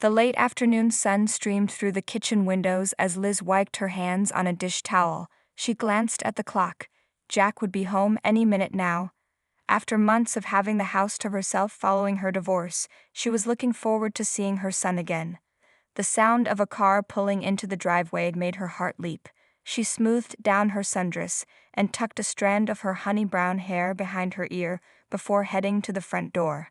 The late afternoon sun streamed through the kitchen windows as Liz wiped her hands on a dish towel. She glanced at the clock. Jack would be home any minute now. After months of having the house to herself following her divorce, she was looking forward to seeing her son again. The sound of a car pulling into the driveway made her heart leap. She smoothed down her sundress and tucked a strand of her honey-brown hair behind her ear before heading to the front door.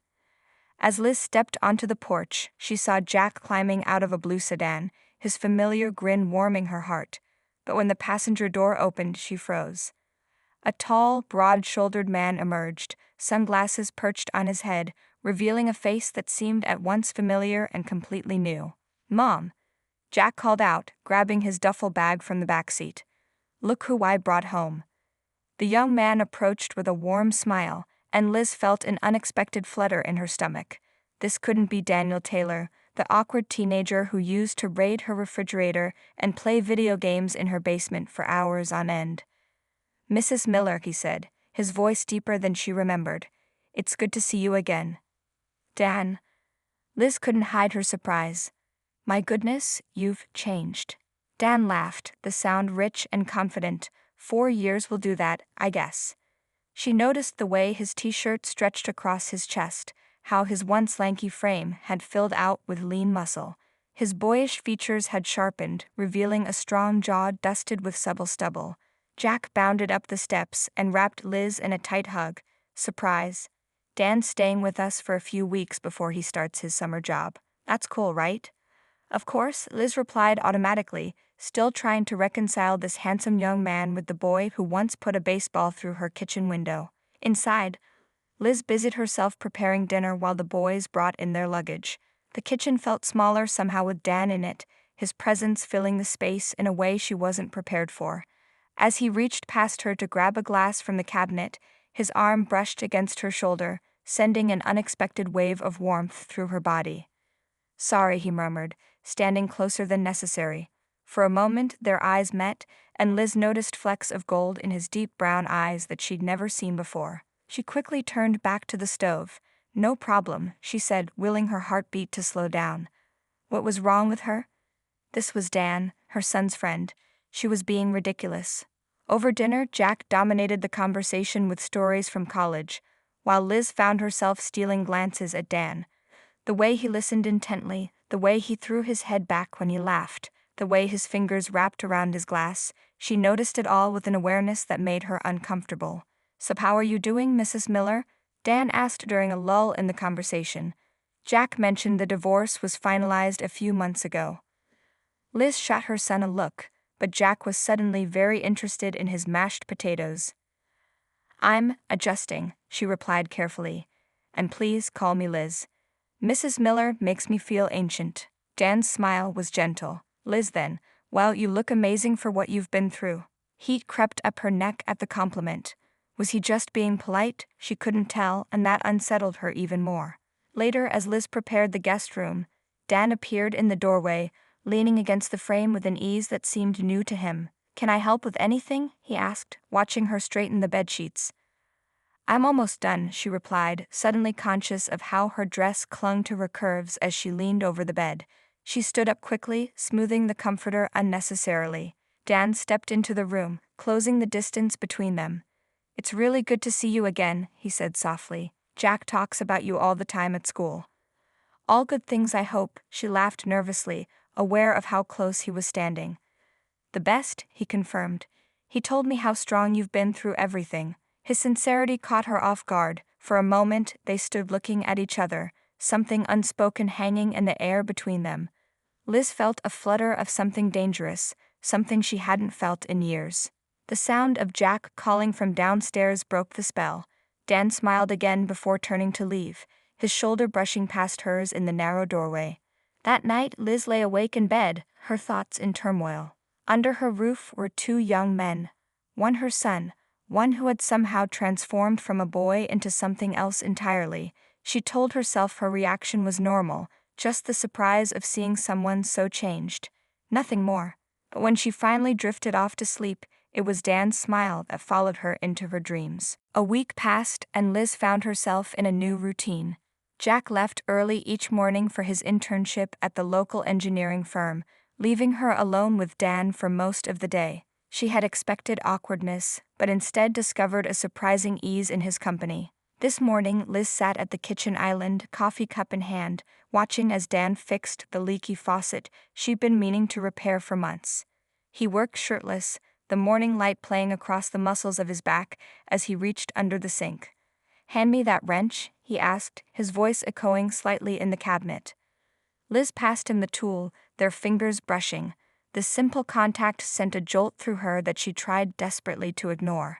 As Liz stepped onto the porch, she saw Jack climbing out of a blue sedan, his familiar grin warming her heart. But when the passenger door opened, she froze. A tall, broad-shouldered man emerged, sunglasses perched on his head, revealing a face that seemed at once familiar and completely new. "Mom," Jack called out, grabbing his duffel bag from the back seat. "Look who I brought home." The young man approached with a warm smile, and Liz felt an unexpected flutter in her stomach. This couldn't be Daniel Taylor, the awkward teenager who used to raid her refrigerator and play video games in her basement for hours on end. "Mrs. Miller," he said, his voice deeper than she remembered. "It's good to see you again." "Dan." Liz couldn't hide her surprise. "My goodness, you've changed." Dan laughed, the sound rich and confident. 4 years will do that, I guess." She noticed the way his t-shirt stretched across his chest, how his once lanky frame had filled out with lean muscle. His boyish features had sharpened, revealing a strong jaw dusted with supple stubble. Jack bounded up the steps and wrapped Liz in a tight hug. "Surprise. Dan's staying with us for a few weeks before he starts his summer job. That's cool, right?" "Of course," Liz replied automatically, still trying to reconcile this handsome young man with the boy who once put a baseball through her kitchen window. Inside, Liz busied herself preparing dinner while the boys brought in their luggage. The kitchen felt smaller somehow with Dan in it, his presence filling the space in a way she wasn't prepared for. As he reached past her to grab a glass from the cabinet, his arm brushed against her shoulder, sending an unexpected wave of warmth through her body. "Sorry," he murmured, standing closer than necessary. For a moment, their eyes met, and Liz noticed flecks of gold in his deep brown eyes that she'd never seen before. She quickly turned back to the stove. "No problem," she said, willing her heartbeat to slow down. What was wrong with her? This was Dan, her son's friend. She was being ridiculous. Over dinner, Jack dominated the conversation with stories from college, while Liz found herself stealing glances at Dan. The way he listened intently, the way he threw his head back when he laughed, the way his fingers wrapped around his glass, she noticed it all with an awareness that made her uncomfortable. "So how are you doing, Mrs. Miller?" Dan asked during a lull in the conversation. Jack mentioned the divorce was finalized a few months ago. Liz shot her son a look, but Jack was suddenly very interested in his mashed potatoes. "I'm adjusting," she replied carefully. "And please call me Liz. Mrs. Miller makes me feel ancient." Dan's smile was gentle. "Liz then, well, you look amazing for what you've been through." Heat crept up her neck at the compliment. Was he just being polite? She couldn't tell, and that unsettled her even more. Later, as Liz prepared the guest room, Dan appeared in the doorway, leaning against the frame with an ease that seemed new to him. "Can I help with anything?" he asked, watching her straighten the bedsheets. "I'm almost done," she replied, suddenly conscious of how her dress clung to her curves as she leaned over the bed. She stood up quickly, smoothing the comforter unnecessarily. Dan stepped into the room, closing the distance between them. "It's really good to see you again," he said softly. "Jack talks about you all the time at school." "All good things, I hope," she laughed nervously, aware of how close he was standing. "The best," he confirmed. "He told me how strong you've been through everything." His sincerity caught her off guard. For a moment, they stood looking at each other, something unspoken hanging in the air between them. Liz felt a flutter of something dangerous, something she hadn't felt in years. The sound of Jack calling from downstairs broke the spell. Dan smiled again before turning to leave, his shoulder brushing past hers in the narrow doorway. That night, Liz lay awake in bed, her thoughts in turmoil. Under her roof were 2 young men. One her son, one who had somehow transformed from a boy into something else entirely. She told herself her reaction was normal, just the surprise of seeing someone so changed. Nothing more. But when she finally drifted off to sleep, it was Dan's smile that followed her into her dreams. A week passed, and Liz found herself in a new routine. Jack left early each morning for his internship at the local engineering firm, leaving her alone with Dan for most of the day. She had expected awkwardness, but instead discovered a surprising ease in his company. This morning, Liz sat at the kitchen island, coffee cup in hand, watching as Dan fixed the leaky faucet she'd been meaning to repair for months. He worked shirtless, the morning light playing across the muscles of his back as he reached under the sink. "Hand me that wrench," he asked, his voice echoing slightly in the cabinet. Liz passed him the tool, their fingers brushing. The simple contact sent a jolt through her that she tried desperately to ignore.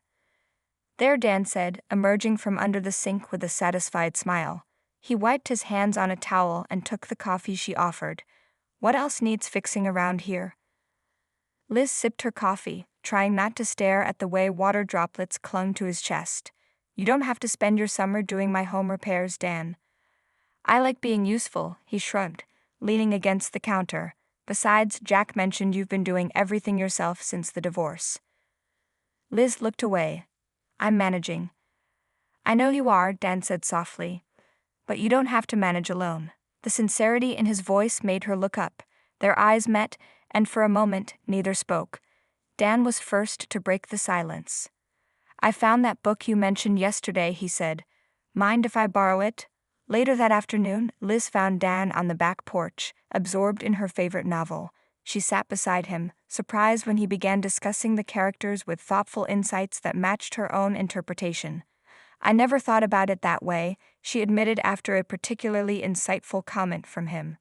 "There," Dan said, emerging from under the sink with a satisfied smile. He wiped his hands on a towel and took the coffee she offered. "What else needs fixing around here?" Liz sipped her coffee, trying not to stare at the way water droplets clung to his chest. "You don't have to spend your summer doing my home repairs, Dan." "I like being useful," he shrugged, leaning against the counter. "Besides, Jack mentioned you've been doing everything yourself since the divorce." Liz looked away. "I'm managing." "I know you are," Dan said softly. "But you don't have to manage alone." The sincerity in his voice made her look up. Their eyes met, and for a moment, neither spoke. Dan was first to break the silence. "I found that book you mentioned yesterday," he said. "Mind if I borrow it?" Later that afternoon, Liz found Dan on the back porch, absorbed in her favorite novel. She sat beside him, surprised when he began discussing the characters with thoughtful insights that matched her own interpretation. "I never thought about it that way," she admitted after a particularly insightful comment from him.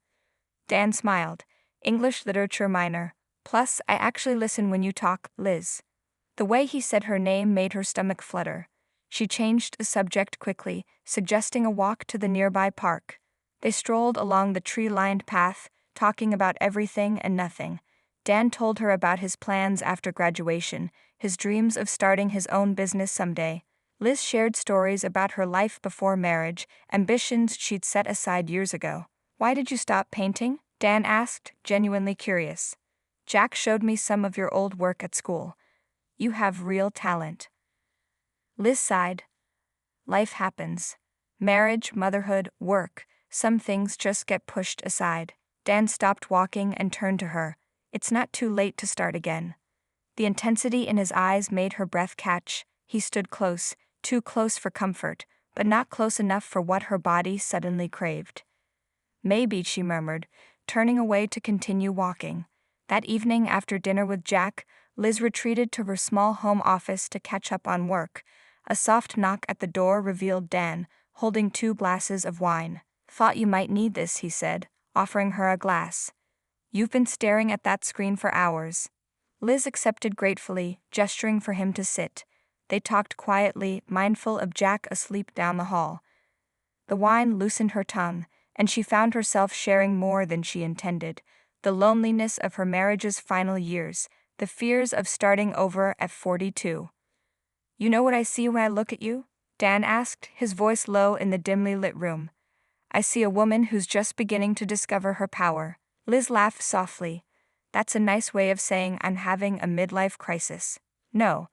Dan smiled. "English literature minor. Plus, I actually listen when you talk, Liz." The way he said her name made her stomach flutter. She changed the subject quickly, suggesting a walk to the nearby park. They strolled along the tree-lined path, talking about everything and nothing. Dan told her about his plans after graduation, his dreams of starting his own business someday. Liz shared stories about her life before marriage, ambitions she'd set aside years ago. "Why did you stop painting?" Dan asked, genuinely curious. "Jack showed me some of your old work at school. You have real talent." Liz sighed. "Life happens. Marriage, motherhood, work. Some things just get pushed aside." Dan stopped walking and turned to her. "It's not too late to start again." The intensity in his eyes made her breath catch. He stood close, too close for comfort, but not close enough for what her body suddenly craved. "Maybe," she murmured, turning away to continue walking. That evening after dinner with Jack, Liz retreated to her small home office to catch up on work. A soft knock at the door revealed Dan, holding 2 glasses of wine. "Thought you might need this," he said, offering her a glass. "You've been staring at that screen for hours." Liz accepted gratefully, gesturing for him to sit. They talked quietly, mindful of Jack asleep down the hall. The wine loosened her tongue, and she found herself sharing more than she intended. The loneliness of her marriage's final years, the fears of starting over at 42. "You know what I see when I look at you?" Dan asked, his voice low in the dimly lit room. "I see a woman who's just beginning to discover her power." Liz laughed softly. "That's a nice way of saying I'm having a midlife crisis." "No."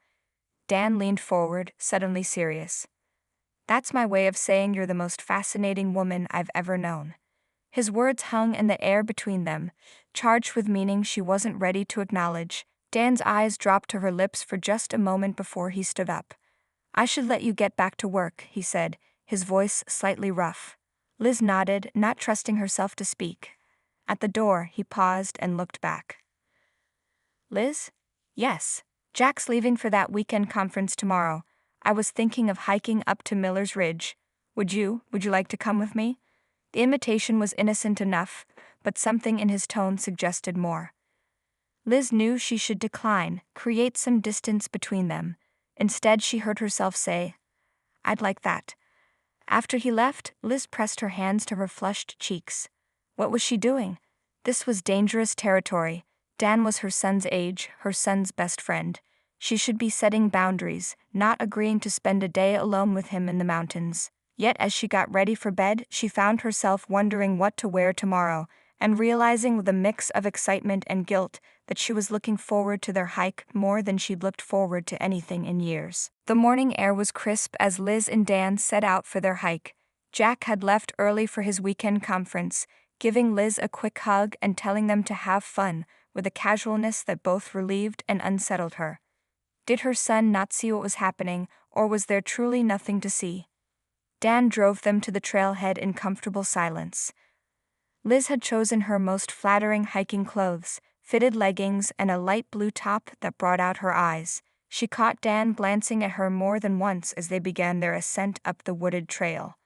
Dan leaned forward, suddenly serious. "That's my way of saying you're the most fascinating woman I've ever known." His words hung in the air between them, charged with meaning she wasn't ready to acknowledge. Dan's eyes dropped to her lips for just a moment before he stood up. "I should let you get back to work," he said, his voice slightly rough. Liz nodded, not trusting herself to speak. At the door, he paused and looked back. "Liz?" "Yes. Jack's leaving for that weekend conference tomorrow. I was thinking of hiking up to Miller's Ridge. Would you like to come with me?" The invitation was innocent enough, but something in his tone suggested more. Liz knew she should decline, create some distance between them. Instead, she heard herself say, "I'd like that." After he left, Liz pressed her hands to her flushed cheeks. What was she doing? This was dangerous territory. Dan was her son's age, her son's best friend. She should be setting boundaries, not agreeing to spend a day alone with him in the mountains. Yet as she got ready for bed, she found herself wondering what to wear tomorrow, and realizing with a mix of excitement and guilt that she was looking forward to their hike more than she'd looked forward to anything in years. The morning air was crisp as Liz and Dan set out for their hike. Jack had left early for his weekend conference, giving Liz a quick hug and telling them to have fun, with a casualness that both relieved and unsettled her. Did her son not see what was happening, or was there truly nothing to see? Dan drove them to the trailhead in comfortable silence. Liz had chosen her most flattering hiking clothes, fitted leggings and a light blue top that brought out her eyes. She caught Dan glancing at her more than once as they began their ascent up the wooded trail.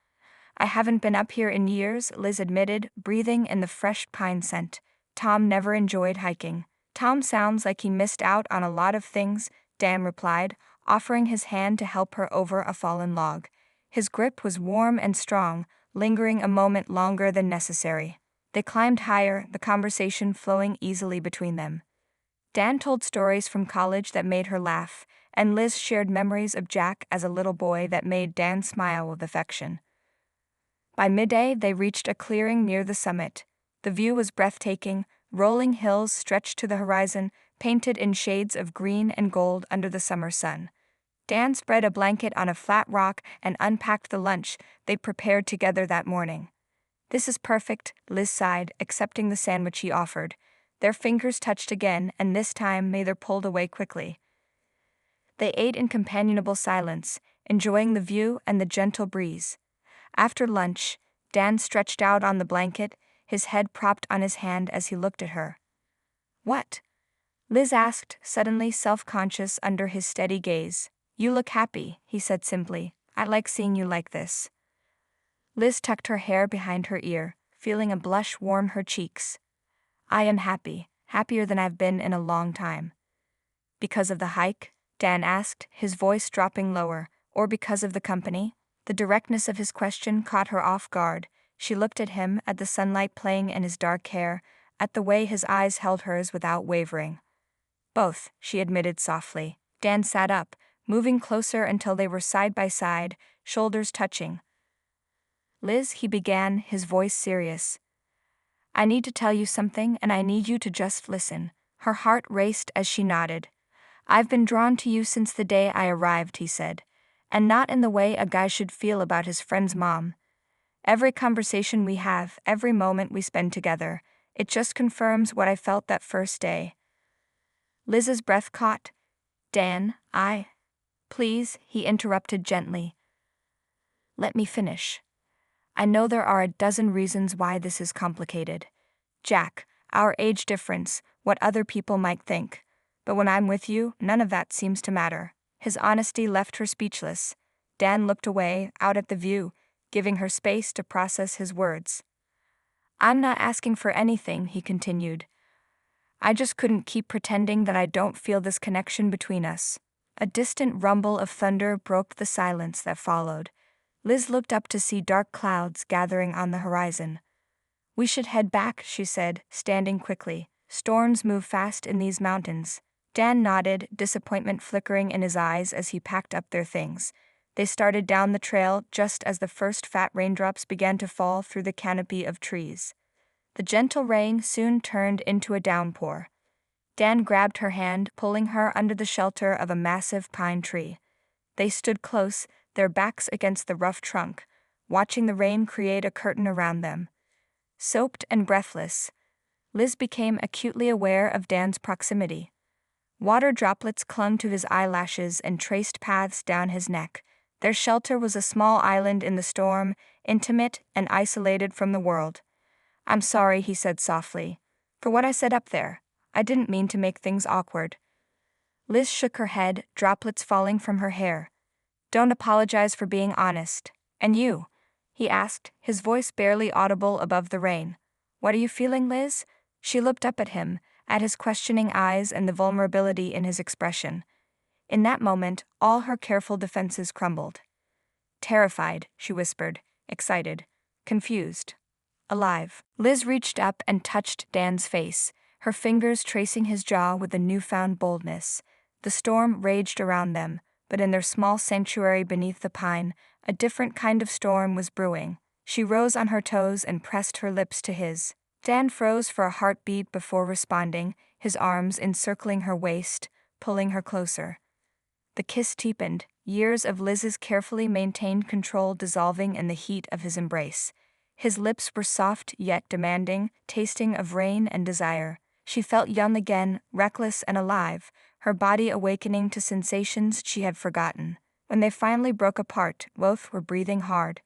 "I haven't been up here in years," Liz admitted, breathing in the fresh pine scent. "Tom never enjoyed hiking." "Tom sounds like he missed out on a lot of things," Dan replied, offering his hand to help her over a fallen log. His grip was warm and strong, lingering a moment longer than necessary. They climbed higher, the conversation flowing easily between them. Dan told stories from college that made her laugh, and Liz shared memories of Jack as a little boy that made Dan smile with affection. By midday, they reached a clearing near the summit. The view was breathtaking, rolling hills stretched to the horizon, painted in shades of green and gold under the summer sun. Dan spread a blanket on a flat rock and unpacked the lunch they'd prepared together that morning. "This is perfect," Liz sighed, accepting the sandwich he offered. Their fingers touched again, and this time neither pulled away quickly. They ate in companionable silence, enjoying the view and the gentle breeze. After lunch, Dan stretched out on the blanket, his head propped on his hand as he looked at her. "What?" Liz asked, suddenly self-conscious under his steady gaze. "You look happy," he said simply. "I like seeing you like this." Liz tucked her hair behind her ear, feeling a blush warm her cheeks. "I am happy, happier than I've been in a long time." "Because of the hike?" Dan asked, his voice dropping lower. "Or because of the company?" The directness of his question caught her off guard. She looked at him, at the sunlight playing in his dark hair, at the way his eyes held hers without wavering. "Both," she admitted softly. Dan sat up, moving closer until they were side by side, shoulders touching. "Liz," he began, his voice serious. "I need to tell you something, and I need you to just listen." Her heart raced as she nodded. "I've been drawn to you since the day I arrived," he said. "And not in the way a guy should feel about his friend's mom. Every conversation we have, every moment we spend together, it just confirms what I felt that first day." Liz's breath caught. "Dan, Please," he interrupted gently. "Let me finish. I know there are a dozen reasons why this is complicated. Jack, our age difference, what other people might think. But when I'm with you, none of that seems to matter." His honesty left her speechless. Dan looked away, out at the view, giving her space to process his words. "I'm not asking for anything," he continued. "I just couldn't keep pretending that I don't feel this connection between us." A distant rumble of thunder broke the silence that followed. Liz looked up to see dark clouds gathering on the horizon. "We should head back," she said, standing quickly. "Storms move fast in these mountains." Dan nodded, disappointment flickering in his eyes as he packed up their things. They started down the trail just as the first fat raindrops began to fall through the canopy of trees. The gentle rain soon turned into a downpour. Dan grabbed her hand, pulling her under the shelter of a massive pine tree. They stood close, their backs against the rough trunk, watching the rain create a curtain around them. Soaked and breathless, Liz became acutely aware of Dan's proximity. Water droplets clung to his eyelashes and traced paths down his neck. Their shelter was a small island in the storm, intimate and isolated from the world. "I'm sorry," he said softly, "for what I said up there. I didn't mean to make things awkward." Liz shook her head, droplets falling from her hair. "Don't apologize for being honest. And you?" he asked, his voice barely audible above the rain. "What are you feeling, Liz?" She looked up at him, at his questioning eyes and the vulnerability in his expression. In that moment, all her careful defenses crumbled. "Terrified," she whispered, excited, confused, alive. Liz reached up and touched Dan's face, her fingers tracing his jaw with a newfound boldness. The storm raged around them, but in their small sanctuary beneath the pine, a different kind of storm was brewing. She rose on her toes and pressed her lips to his. Dan froze for a heartbeat before responding, his arms encircling her waist, pulling her closer. The kiss deepened, years of Liz's carefully maintained control dissolving in the heat of his embrace. His lips were soft yet demanding, tasting of rain and desire. She felt young again, reckless and alive, her body awakening to sensations she had forgotten. When they finally broke apart, both were breathing hard.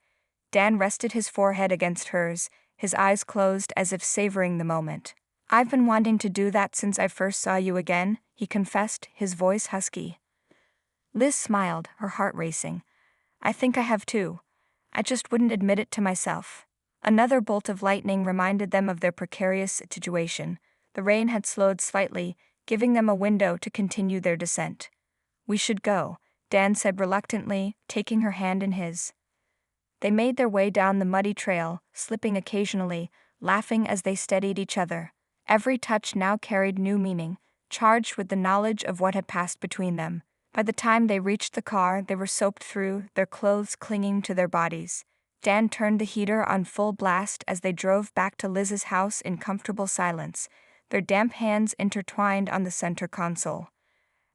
Dan rested his forehead against hers, his eyes closed as if savoring the moment. "I've been wanting to do that since I first saw you again," he confessed, his voice husky. Liz smiled, her heart racing. "I think I have too. I just wouldn't admit it to myself." Another bolt of lightning reminded them of their precarious situation. The rain had slowed slightly, giving them a window to continue their descent. "We should go," Dan said reluctantly, taking her hand in his. They made their way down the muddy trail, slipping occasionally, laughing as they steadied each other. Every touch now carried new meaning, charged with the knowledge of what had passed between them. By the time they reached the car, they were soaked through, their clothes clinging to their bodies. Dan turned the heater on full blast as they drove back to Liz's house in comfortable silence, their damp hands intertwined on the center console.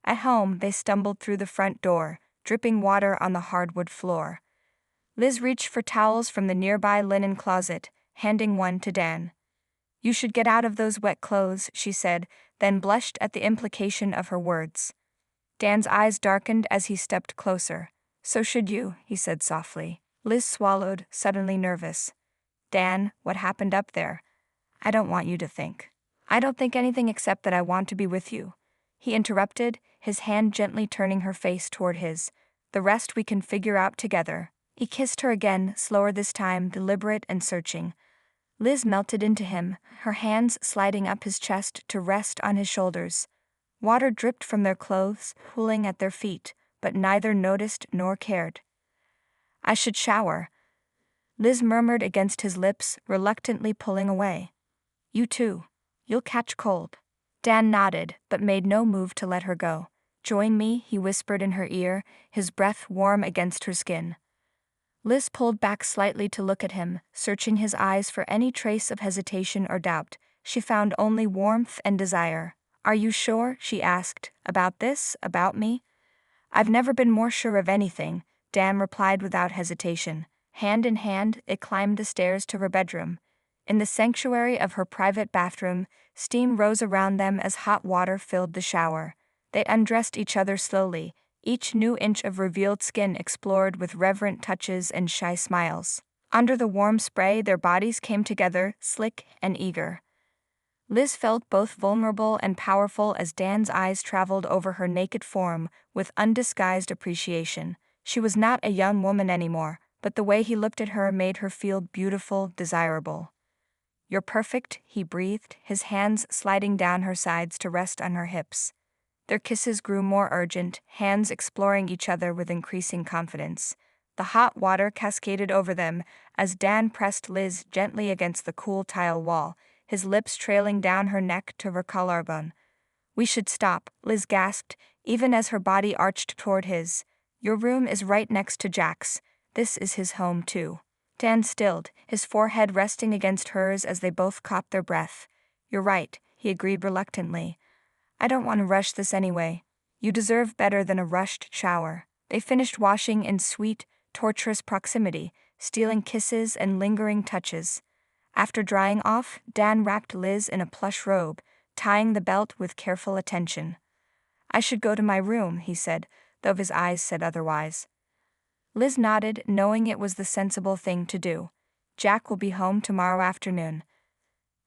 At home, they stumbled through the front door, dripping water on the hardwood floor. Liz reached for towels from the nearby linen closet, handing one to Dan. "You should get out of those wet clothes," she said, then blushed at the implication of her words. Dan's eyes darkened as he stepped closer. "So should you," he said softly. Liz swallowed, suddenly nervous. "Dan, what happened up there? I don't want you to think." "I don't think anything except that I want to be with you," he interrupted, his hand gently turning her face toward his. "The rest we can figure out together." He kissed her again, slower this time, deliberate and searching. Liz melted into him, her hands sliding up his chest to rest on his shoulders. Water dripped from their clothes, pooling at their feet, but neither noticed nor cared. "I should shower," Liz murmured against his lips, reluctantly pulling away. "You too. You'll catch cold." Dan nodded, but made no move to let her go. "Join me," he whispered in her ear, his breath warm against her skin. Liz pulled back slightly to look at him, searching his eyes for any trace of hesitation or doubt. She found only warmth and desire. "Are you sure?" she asked. "About this? About me?" "I've never been more sure of anything," Dan replied without hesitation. Hand in hand, it climbed the stairs to her bedroom. In the sanctuary of her private bathroom, steam rose around them as hot water filled the shower. They undressed each other slowly, each new inch of revealed skin explored with reverent touches and shy smiles. Under the warm spray, their bodies came together, slick and eager. Liz felt both vulnerable and powerful as Dan's eyes traveled over her naked form with undisguised appreciation. She was not a young woman anymore, but the way he looked at her made her feel beautiful, desirable. "You're perfect," he breathed, his hands sliding down her sides to rest on her hips. Their kisses grew more urgent, hands exploring each other with increasing confidence. The hot water cascaded over them as Dan pressed Liz gently against the cool tile wall, his lips trailing down her neck to her collarbone. "We should stop," Liz gasped, even as her body arched toward his. "Your room is right next to Jack's. This is his home, too." Dan stilled, his forehead resting against hers as they both caught their breath. "You're right," he agreed reluctantly. "I don't want to rush this anyway. You deserve better than a rushed shower." They finished washing in sweet, torturous proximity, stealing kisses and lingering touches. After drying off, Dan wrapped Liz in a plush robe, tying the belt with careful attention. "I should go to my room," he said, though his eyes said otherwise. Liz nodded, knowing it was the sensible thing to do. "Jack will be home tomorrow afternoon."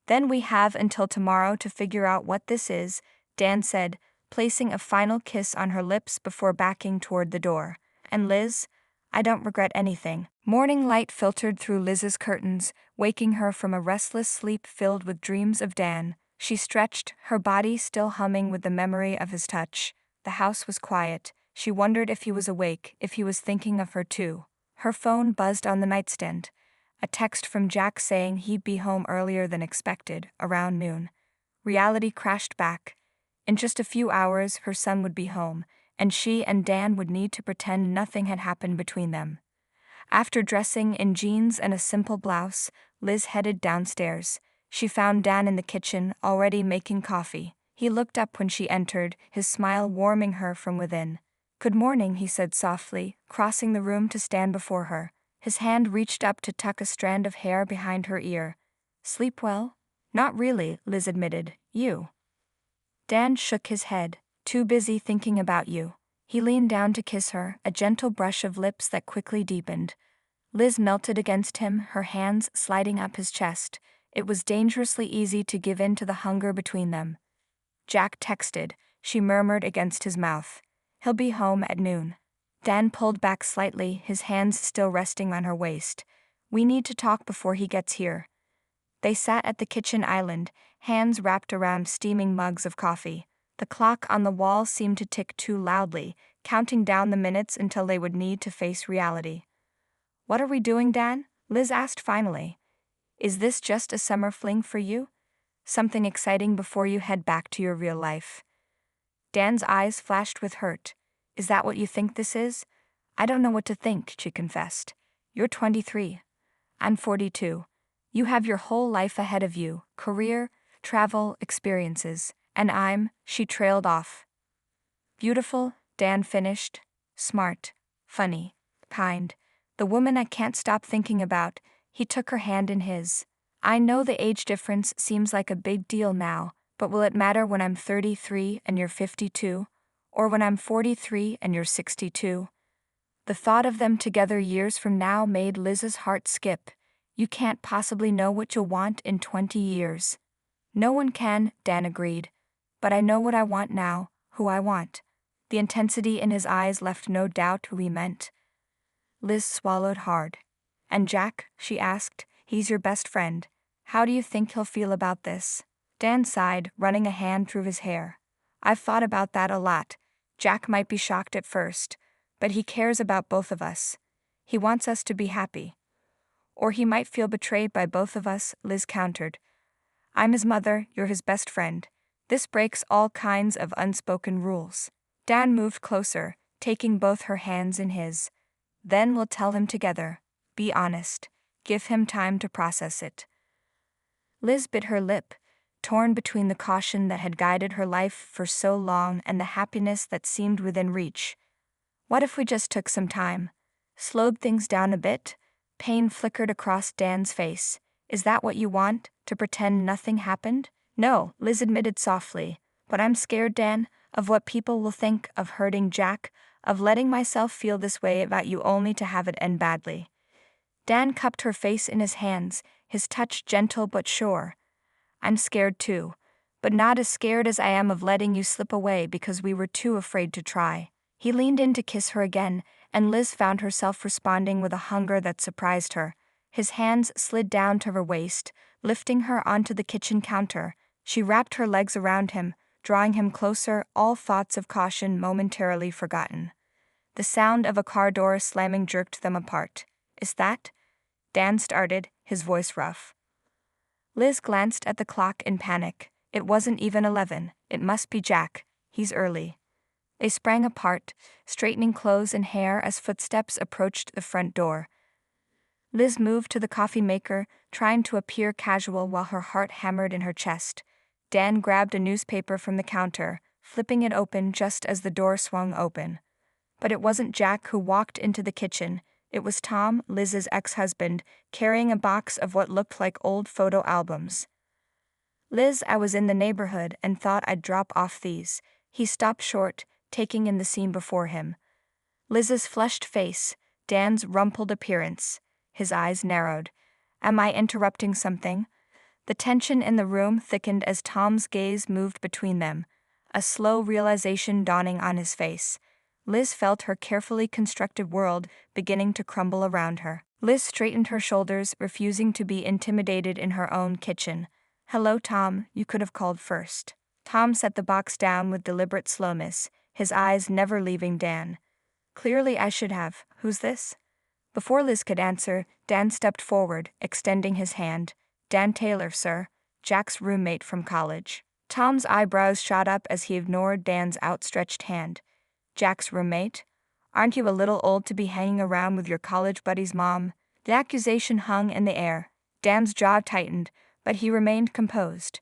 "Then we have until tomorrow to figure out what this is," Dan said, placing a final kiss on her lips before backing toward the door. "And Liz, I don't regret anything." Morning light filtered through Liz's curtains, waking her from a restless sleep filled with dreams of Dan. She stretched, her body still humming with the memory of his touch. The house was quiet. She wondered if he was awake, if he was thinking of her too. Her phone buzzed on the nightstand. A text from Jack saying he'd be home earlier than expected, around noon. Reality crashed back. In just a few hours, her son would be home, and she and Dan would need to pretend nothing had happened between them. After dressing in jeans and a simple blouse, Liz headed downstairs. She found Dan in the kitchen, already making coffee. He looked up when she entered, his smile warming her from within. Good morning, he said softly, crossing the room to stand before her. His hand reached up to tuck a strand of hair behind her ear. Sleep well? Not really, Liz admitted. You? Dan shook his head. Too busy thinking about you. He leaned down to kiss her, a gentle brush of lips that quickly deepened. Liz melted against him, her hands sliding up his chest. It was dangerously easy to give in to the hunger between them. Jack texted, she murmured against his mouth. He'll be home at noon. Dan pulled back slightly, his hands still resting on her waist. We need to talk before he gets here. They sat at the kitchen island, hands wrapped around steaming mugs of coffee. The clock on the wall seemed to tick too loudly, counting down the minutes until they would need to face reality. What are we doing, Dan? Liz asked finally. Is this just a summer fling for you? Something exciting before you head back to your real life? Dan's eyes flashed with hurt. Is that what you think this is? I don't know what to think, she confessed. You're 23. I'm 42. You have your whole life ahead of you, career, travel, experiences. And she trailed off. Beautiful, Dan finished. Smart, funny, kind. The woman I can't stop thinking about. He took her hand in his. I know the age difference seems like a big deal now, but will it matter when I'm 33 and you're 52? Or when I'm 43 and you're 62? The thought of them together years from now made Liz's heart skip. You can't possibly know what you'll want in 20 years. No one can, Dan agreed. But I know what I want now, who I want. The intensity in his eyes left no doubt who he meant. Liz swallowed hard. And Jack, she asked, he's your best friend. How do you think he'll feel about this? Dan sighed, running a hand through his hair. I've thought about that a lot. Jack might be shocked at first, but he cares about both of us. He wants us to be happy. Or he might feel betrayed by both of us, Liz countered. I'm his mother, you're his best friend. This breaks all kinds of unspoken rules. Dan moved closer, taking both her hands in his. Then we'll tell him together. Be honest. Give him time to process it. Liz bit her lip, torn between the caution that had guided her life for so long and the happiness that seemed within reach. What if we just took some time? Slowed things down a bit? Pain flickered across Dan's face. Is that what you want, to pretend nothing happened? No, Liz admitted softly. But I'm scared, Dan, of what people will think, of hurting Jack, of letting myself feel this way about you only to have it end badly. Dan cupped her face in his hands, his touch gentle but sure. I'm scared too, but not as scared as I am of letting you slip away because we were too afraid to try. He leaned in to kiss her again, and Liz found herself responding with a hunger that surprised her. His hands slid down to her waist, lifting her onto the kitchen counter. She wrapped her legs around him, drawing him closer, all thoughts of caution momentarily forgotten. The sound of a car door slamming jerked them apart. Is that? Dan started, his voice rough. Liz glanced at the clock in panic. It wasn't even 11. It must be Jack. He's early. They sprang apart, straightening clothes and hair as footsteps approached the front door. Liz moved to the coffee maker, trying to appear casual while her heart hammered in her chest. Dan grabbed a newspaper from the counter, flipping it open just as the door swung open. But it wasn't Jack who walked into the kitchen. It was Tom, Liz's ex-husband, carrying a box of what looked like old photo albums. Liz, I was in the neighborhood and thought I'd drop off these. He stopped short, taking in the scene before him. Liz's flushed face, Dan's rumpled appearance. His eyes narrowed. Am I interrupting something? The tension in the room thickened as Tom's gaze moved between them, a slow realization dawning on his face. Liz felt her carefully constructed world beginning to crumble around her. Liz straightened her shoulders, refusing to be intimidated in her own kitchen. Hello, Tom, you could have called first. Tom set the box down with deliberate slowness, his eyes never leaving Dan. Clearly I should have. Who's this? Before Liz could answer, Dan stepped forward, extending his hand. Dan Taylor, sir, Jack's roommate from college. Tom's eyebrows shot up as he ignored Dan's outstretched hand. Jack's roommate? Aren't you a little old to be hanging around with your college buddy's mom? The accusation hung in the air. Dan's jaw tightened, but he remained composed.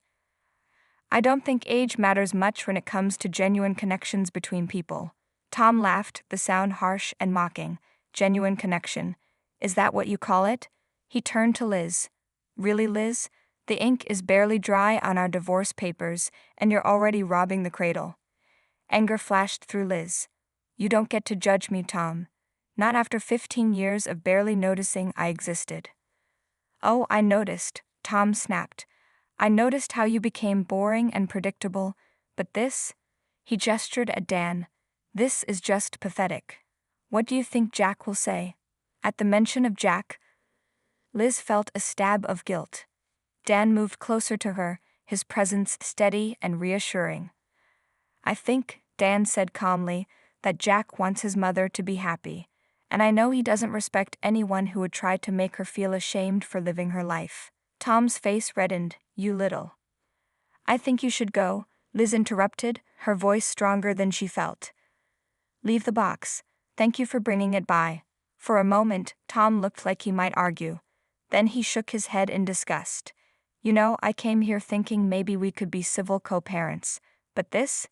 I don't think age matters much when it comes to genuine connections between people. Tom laughed, the sound harsh and mocking. Genuine connection. Is that what you call it? He turned to Liz. Really, Liz? The ink is barely dry on our divorce papers, and you're already robbing the cradle. Anger flashed through Liz. You don't get to judge me, Tom. Not after 15 years of barely noticing I existed. Oh, I noticed, Tom snapped. I noticed how you became boring and predictable, but this? He gestured at Dan. This is just pathetic. What do you think Jack will say? At the mention of Jack, Liz felt a stab of guilt. Dan moved closer to her, his presence steady and reassuring. I think, Dan said calmly, that Jack wants his mother to be happy, and I know he doesn't respect anyone who would try to make her feel ashamed for living her life. Tom's face reddened. You little. I think you should go, Liz interrupted, her voice stronger than she felt. Leave the box. Thank you for bringing it by. For a moment, Tom looked like he might argue. Then he shook his head in disgust. You know, I came here thinking maybe we could be civil co-parents. But this?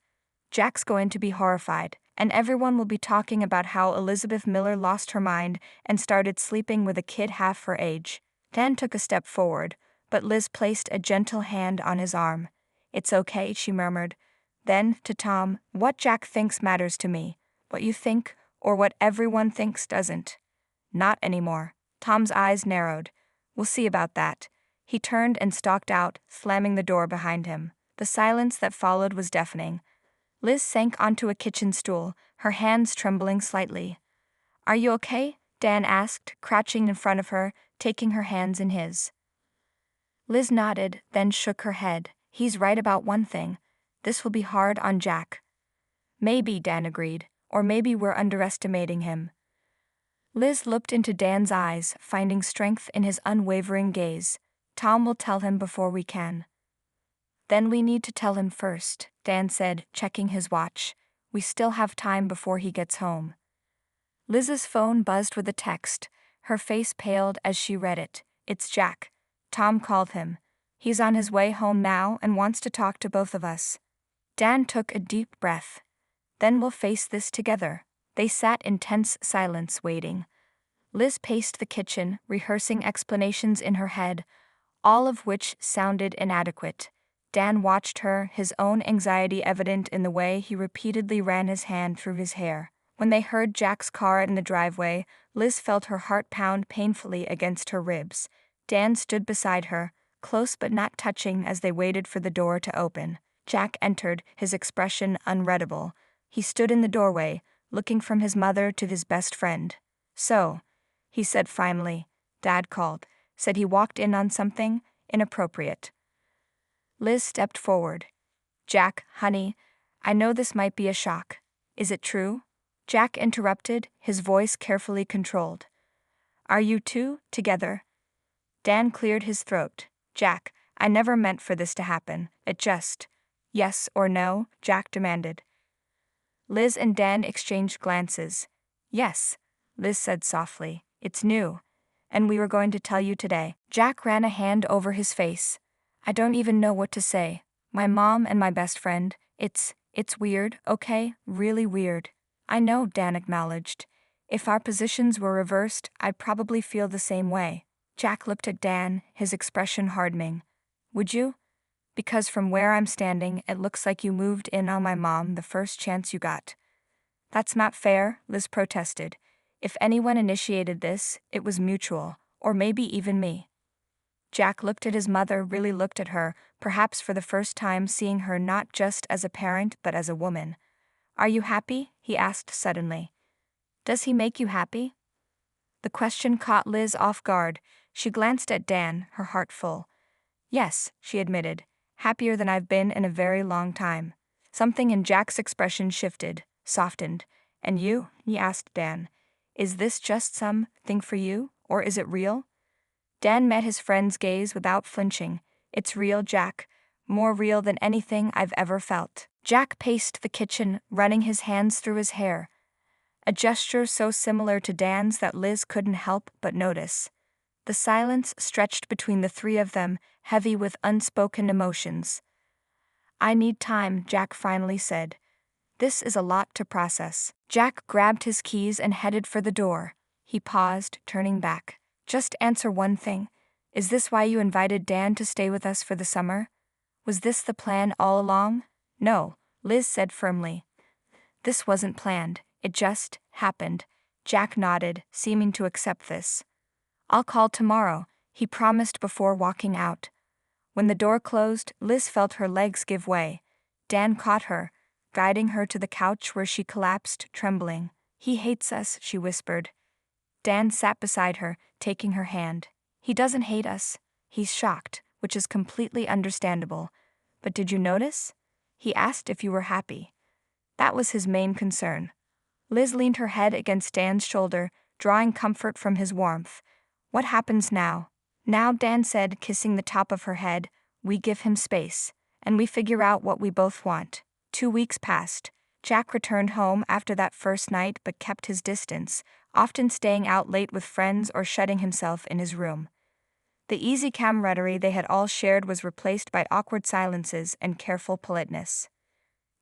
Jack's going to be horrified, and everyone will be talking about how Elizabeth Miller lost her mind and started sleeping with a kid half her age. Dan took a step forward, but Liz placed a gentle hand on his arm. It's okay, she murmured. Then, to Tom, what Jack thinks matters to me. What you think, or what everyone thinks doesn't. Not anymore. Tom's eyes narrowed. We'll see about that. He turned and stalked out, slamming the door behind him. The silence that followed was deafening. Liz sank onto a kitchen stool, her hands trembling slightly. Are you okay? Dan asked, crouching in front of her, taking her hands in his. Liz nodded, then shook her head. He's right about one thing. This will be hard on Jack. Maybe, Dan agreed, or maybe we're underestimating him. Liz looked into Dan's eyes, finding strength in his unwavering gaze. Tom will tell him before we can. Then we need to tell him first, Dan said, checking his watch. We still have time before he gets home. Liz's phone buzzed with a text. Her face paled as she read it. It's Jack. Tom called him. He's on his way home now and wants to talk to both of us. Dan took a deep breath. Then we'll face this together. They sat in tense silence, waiting. Liz paced the kitchen, rehearsing explanations in her head, all of which sounded inadequate. Dan watched her, his own anxiety evident in the way he repeatedly ran his hand through his hair. When they heard Jack's car in the driveway, Liz felt her heart pound painfully against her ribs. Dan stood beside her, close but not touching as they waited for the door to open. Jack entered, his expression unreadable. He stood in the doorway, looking from his mother to his best friend. So, he said finally, Dad called, said he walked in on something inappropriate. Liz stepped forward. Jack, honey, I know this might be a shock. Is it true? Jack interrupted, his voice carefully controlled. Are you two together? Dan cleared his throat. Jack, I never meant for this to happen. It just. Yes or no? Jack demanded. Liz and Dan exchanged glances. Yes, Liz said softly. It's new. And we were going to tell you today. Jack ran a hand over his face. I don't even know what to say. My mom and my best friend. It's weird, okay? Really weird. I know, Dan acknowledged. If our positions were reversed, I'd probably feel the same way. Jack looked at Dan, his expression hardening. Would you? Because from where I'm standing, it looks like you moved in on my mom the first chance you got. That's not fair, Liz protested. If anyone initiated this, it was mutual, or maybe even me. Jack looked at his mother, really looked at her, perhaps for the first time seeing her not just as a parent but as a woman. Are you happy? He asked suddenly. Does he make you happy? The question caught Liz off guard. She glanced at Dan, her heart full. Yes, she admitted, happier than I've been in a very long time. Something in Jack's expression shifted, softened. And you? He asked Dan. Is this just some thing for you, or is it real? Dan met his friend's gaze without flinching. It's real, Jack. More real than anything I've ever felt. Jack paced the kitchen, running his hands through his hair. A gesture so similar to Dan's that Liz couldn't help but notice. The silence stretched between the three of them, heavy with unspoken emotions. I need time, Jack finally said. This is a lot to process. Jack grabbed his keys and headed for the door. He paused, turning back. Just answer one thing. Is this why you invited Dan to stay with us for the summer? Was this the plan all along? No, Liz said firmly. This wasn't planned, it just happened. Jack nodded, seeming to accept this. I'll call tomorrow, he promised before walking out. When the door closed, Liz felt her legs give way. Dan caught her, guiding her to the couch where she collapsed, trembling. He hates us, she whispered. Dan sat beside her, taking her hand. He doesn't hate us. He's shocked, which is completely understandable. But did you notice? He asked if you were happy. That was his main concern. Liz leaned her head against Dan's shoulder, drawing comfort from his warmth. What happens now? Now, Dan said, kissing the top of her head, we give him space, and we figure out what we both want. 2 weeks passed. Jack returned home after that first night but kept his distance, often staying out late with friends or shutting himself in his room. The easy camaraderie they had all shared was replaced by awkward silences and careful politeness.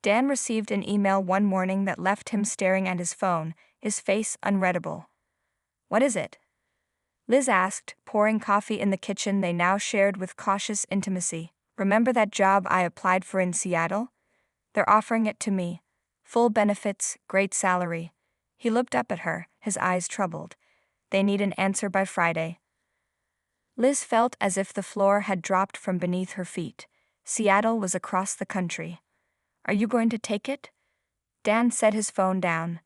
Dan received an email one morning that left him staring at his phone, his face unreadable. What is it? Liz asked, pouring coffee in the kitchen they now shared with cautious intimacy. Remember that job I applied for in Seattle? They're offering it to me. Full benefits, great salary. He looked up at her, his eyes troubled. They need an answer by Friday. Liz felt as if the floor had dropped from beneath her feet. Seattle was across the country. Are you going to take it? Dan set his phone down.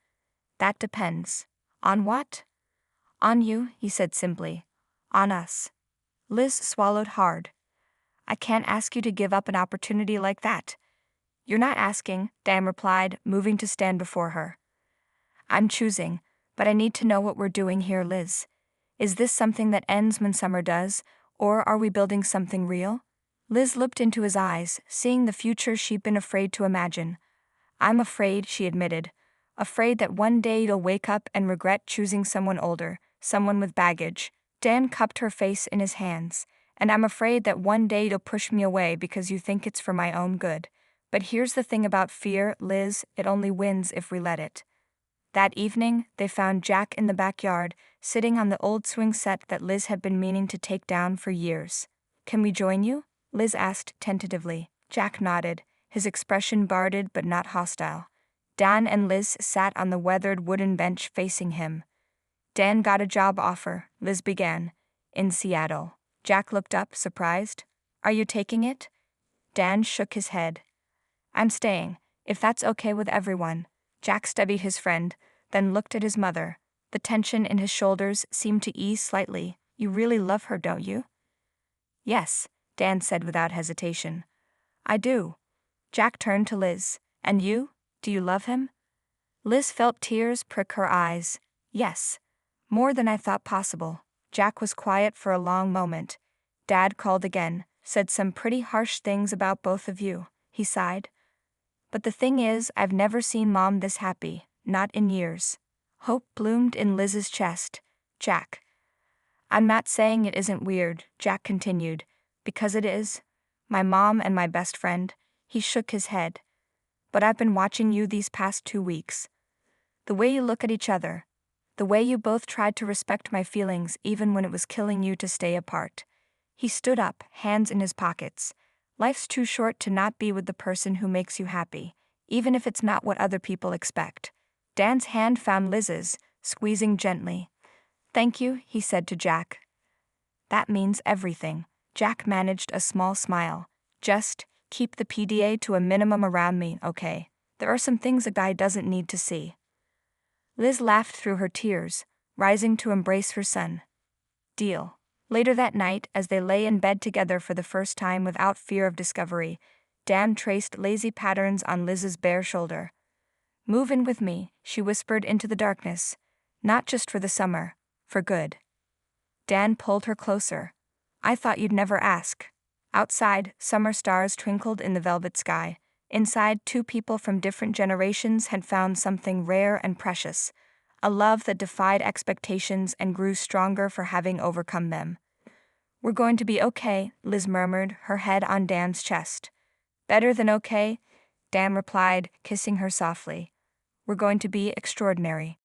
That depends. On what? On you, he said simply. On us. Liz swallowed hard. I can't ask you to give up an opportunity like that. You're not asking, Dan replied, moving to stand before her. I'm choosing, but I need to know what we're doing here, Liz. Is this something that ends when summer does, or are we building something real? Liz looked into his eyes, seeing the future she'd been afraid to imagine. I'm afraid, she admitted. Afraid that one day you'll wake up and regret choosing someone older, someone with baggage. Dan cupped her face in his hands. And I'm afraid that one day you'll push me away because you think it's for my own good. But here's the thing about fear, Liz, it only wins if we let it. That evening, they found Jack in the backyard, sitting on the old swing set that Liz had been meaning to take down for years. Can we join you? Liz asked tentatively. Jack nodded, his expression guarded but not hostile. Dan and Liz sat on the weathered wooden bench facing him. Dan got a job offer, Liz began, in Seattle. Jack looked up, surprised. Are you taking it? Dan shook his head. I'm staying, if that's okay with everyone. Jack studied his friend, then looked at his mother. The tension in his shoulders seemed to ease slightly. You really love her, don't you? Yes, Dan said without hesitation. I do. Jack turned to Liz. And you? Do you love him? Liz felt tears prick her eyes. Yes. More than I thought possible. Jack was quiet for a long moment. Dad called again, said some pretty harsh things about both of you. He sighed. But the thing is, I've never seen Mom this happy, not in years. Hope bloomed in Liz's chest. Jack. I'm not saying it isn't weird, Jack continued, because it is. My mom and my best friend. He shook his head. But I've been watching you these past 2 weeks. The way you look at each other. The way you both tried to respect my feelings even when it was killing you to stay apart. He stood up, hands in his pockets. Life's too short to not be with the person who makes you happy, even if it's not what other people expect. Dan's hand found Liz's, squeezing gently. Thank you, he said to Jack. That means everything. Jack managed a small smile. Just keep the PDA to a minimum around me, okay? There are some things a guy doesn't need to see. Liz laughed through her tears, rising to embrace her son. Deal. Later that night, as they lay in bed together for the first time without fear of discovery, Dan traced lazy patterns on Liz's bare shoulder. Move in with me, she whispered into the darkness. Not just for the summer, for good. Dan pulled her closer. I thought you'd never ask. Outside, summer stars twinkled in the velvet sky. Inside, 2 people from different generations had found something rare and precious. A love that defied expectations and grew stronger for having overcome them. We're going to be okay, Liz murmured, her head on Dan's chest. Better than okay? Dan replied, kissing her softly. We're going to be extraordinary.